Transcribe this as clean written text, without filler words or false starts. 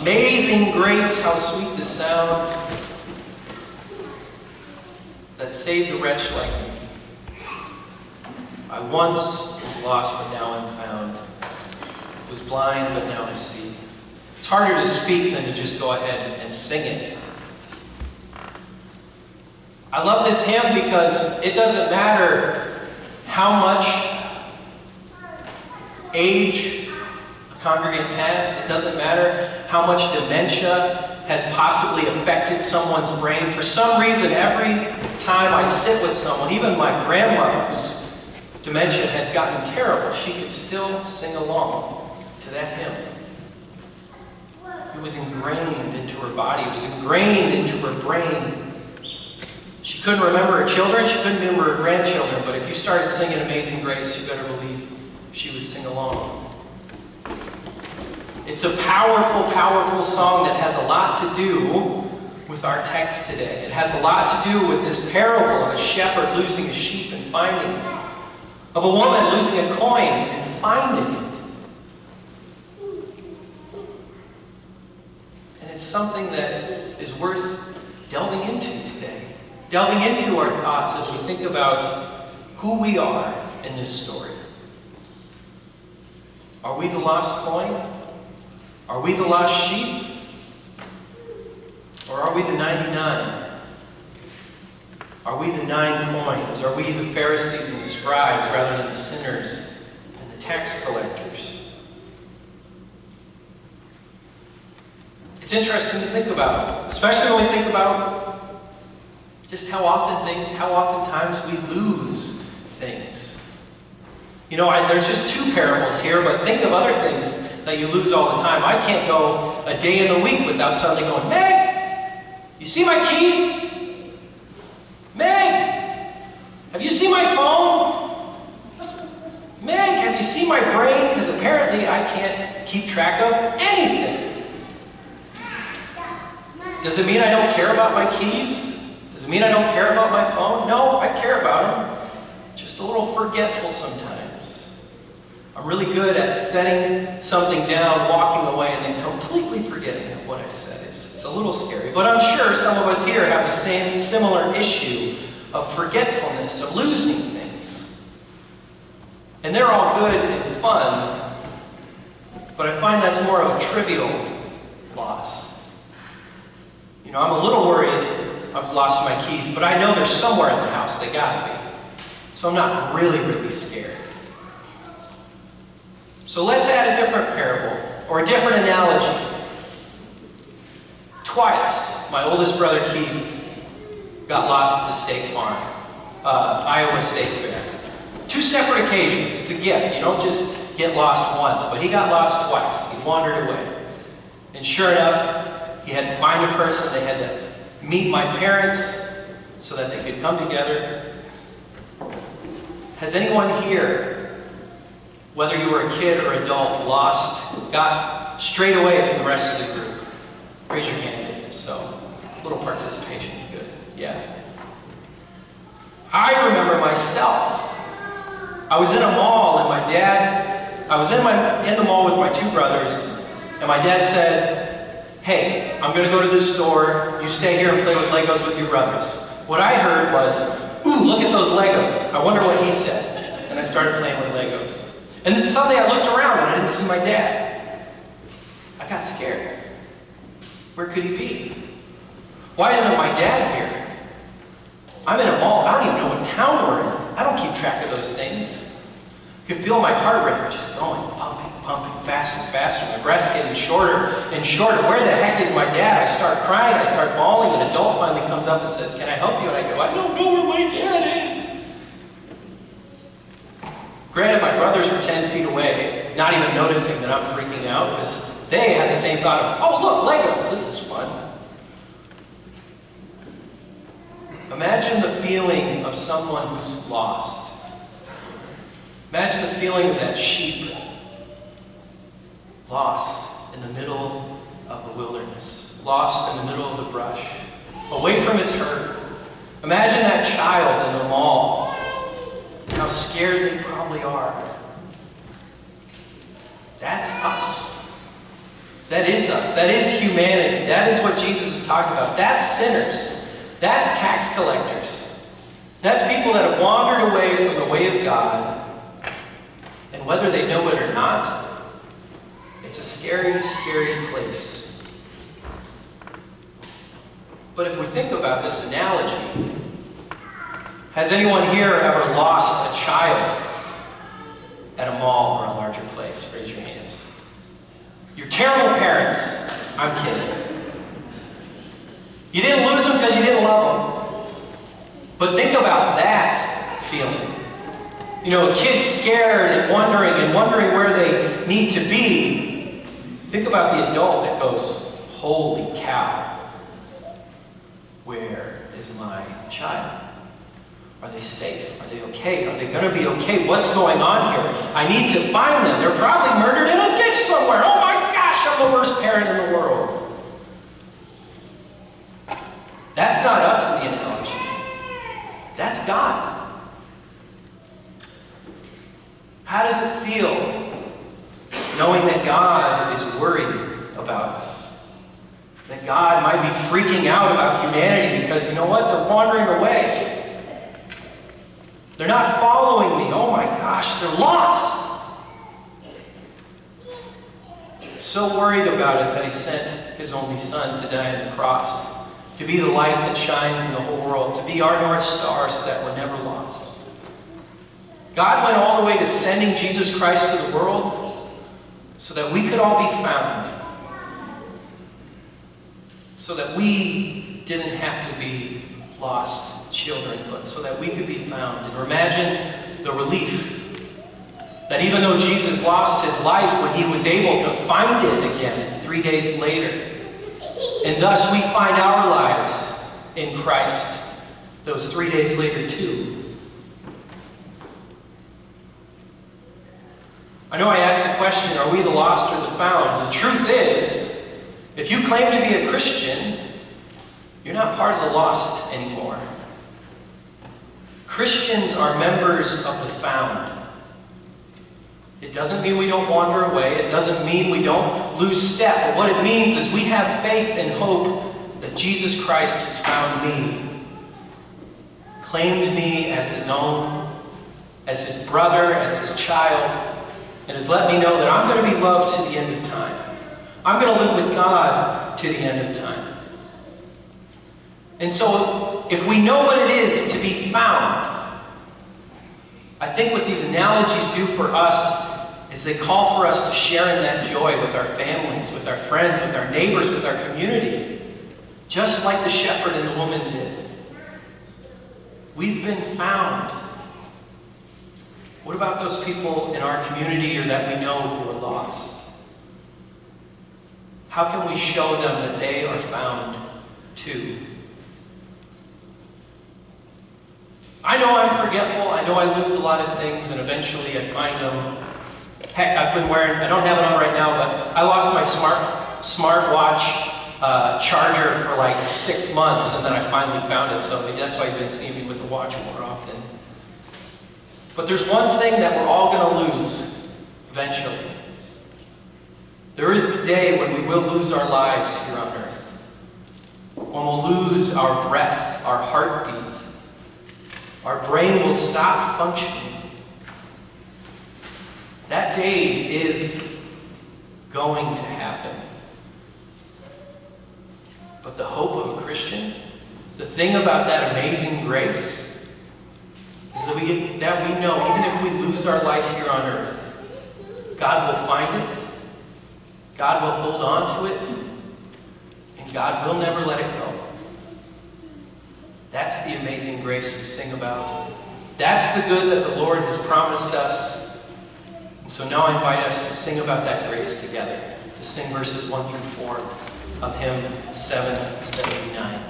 Amazing grace, how sweet the sound that saved a wretch like me. I once was lost, but now I'm found. Was blind, but now I see. It's harder to speak than to just go ahead and sing it. I love this hymn because it doesn't matter how much age a congregant has. It doesn't matter how much dementia has possibly affected someone's brain. For some reason, every time I sit with someone, even my grandmother, whose dementia had gotten terrible, she could still sing along to that hymn. It was ingrained into her body. It was ingrained into her brain. She couldn't remember her children. She couldn't remember her grandchildren. But if you started singing Amazing Grace, you better believe she would sing along. It's a powerful, powerful song that has a lot to do with our text today. It has a lot to do with this parable of a shepherd losing a sheep and finding it, of a woman losing a coin and finding it. And it's something that is worth delving into today. Delving into our thoughts as we think about who we are in this story. Are we the lost coin? Are we the lost sheep? Or are we the 99? Are we the 9 coins? Are we the Pharisees and the scribes rather than the sinners and the tax collectors? It's interesting to think about, especially when we think about just how oftentimes we lose things. You know, there's just 2 parables here, but think of other things that you lose all the time. I can't go a day in the week without suddenly going, Meg, you see my keys? Meg, have you seen my phone? Meg, have you seen my brain? Because apparently I can't keep track of anything. Does it mean I don't care about my keys? Does it mean I don't care about my phone? No, I care about them. Just a little forgetful sometimes. I'm really good at setting something down, walking away, and then completely forgetting what I said. It's a little scary. But I'm sure some of us here have the same similar issue of forgetfulness, of losing things. And they're all good and fun, but I find that's more of a trivial loss. You know, I'm a little worried I've lost my keys, but I know they're somewhere in the house. They gotta be. So I'm not really scared. So let's add a different parable, or a different analogy. Twice, my oldest brother Keith got lost at the State Farm, Iowa State Fair. 2 separate occasions. It's a gift. You don't just get lost once, but he got lost twice. He wandered away. And sure enough, he had to find a person. They had to meet my parents so that they could come together. Has anyone here, whether you were a kid or adult, got straight away from the rest of the group? Raise your hand. So, a little participation is good. Yeah. I remember myself. I was in a mall and I was in the mall with my 2 brothers, and my dad said, hey, I'm going to go to this store. You stay here and play with Legos with your brothers. What I heard was, ooh, look at those Legos. I wonder what he said. And I started playing with Legos. And then suddenly I looked around and I didn't see my dad. I got scared. Where could he be? Why isn't my dad here? I'm in a mall. I don't even know what town we're in. I don't keep track of those things. You can feel my heart rate just going, pumping, faster and faster. My breath's getting shorter and shorter. Where the heck is my dad? I start crying. I start bawling. An adult finally comes up and says, can I help you? And I go, I don't know where my dad is. Granted, my brothers were 10 feet away, not even noticing that I'm freaking out, because they had the same thought of, oh, look, Legos, this is fun. Imagine the feeling of someone who's lost. Imagine the feeling of that sheep lost in the middle of the wilderness, lost in the middle of the brush, away from its herd. Imagine that child in the mall, how scared they probably are. That's us. That is us. That is humanity. That is what Jesus is talking about. That's sinners. That's tax collectors. That's people that have wandered away from the way of God. And whether they know it or not, it's a scary, scary place. But if we think about this analogy, has anyone here ever lost a child at a mall or a larger place? Raise your hands. You're terrible parents. I'm kidding. You didn't lose them because you didn't love them. But think about that feeling. You know, a kid's scared and wondering where they need to be. Think about the adult that goes, holy cow, where is my child? Are they safe? Are they okay? Are they going to be okay? What's going on here? I need to find them. They're probably murdered in a ditch somewhere. Oh my gosh, I'm the worst parent in the world. That's not us in the analogy. That's God. How does it feel knowing that God is worried about us? That God might be freaking out about humanity because, you know what? They're wandering away. They're not following me. Oh my gosh, they're lost. So worried about it that he sent his only son to die on the cross, to be the light that shines in the whole world, to be our North Star so that we're never lost. God went all the way to sending Jesus Christ to the world so that we could all be found. So that we didn't have to be lost children, but so that we could be found. And imagine the relief that even though Jesus lost his life, when he was able to find it again 3 days later, and thus we find our lives in Christ those 3 days later too. I know I asked the question, are we the lost or the found? And the truth is, if you claim to be a Christian, you're not part of the lost anymore. Christians are members of the found. It doesn't mean we don't wander away. It doesn't mean we don't lose step. But what it means is we have faith and hope that Jesus Christ has found me, claimed me as his own, as his brother, as his child, and has let me know that I'm going to be loved to the end of time. I'm going to live with God to the end of time. And so, if we know what it is to be found, I think what these analogies do for us is they call for us to share in that joy with our families, with our friends, with our neighbors, with our community, just like the shepherd and the woman did. We've been found. What about those people in our community or that we know who are lost? How can we show them that they are found too? I know I'm forgetful. I know I lose a lot of things, and eventually I find them. Heck, I don't have it on right now, but I lost my smartwatch charger for like 6 months, and then I finally found it. So maybe that's why you've been seeing me with the watch more often. But there's one thing that we're all going to lose eventually. There is the day when we will lose our lives here on earth. When we'll lose our breath, our heartbeat. Our brain will stop functioning. That day is going to happen. But the hope of a Christian, the thing about that amazing grace, is that we know even if we lose our life here on earth, God will find it, God will hold on to it, and God will never let it go. That's the amazing grace we sing about. That's the good that the Lord has promised us. And so now I invite us to sing about that grace together, to sing verses 1 through 4 of hymn 779.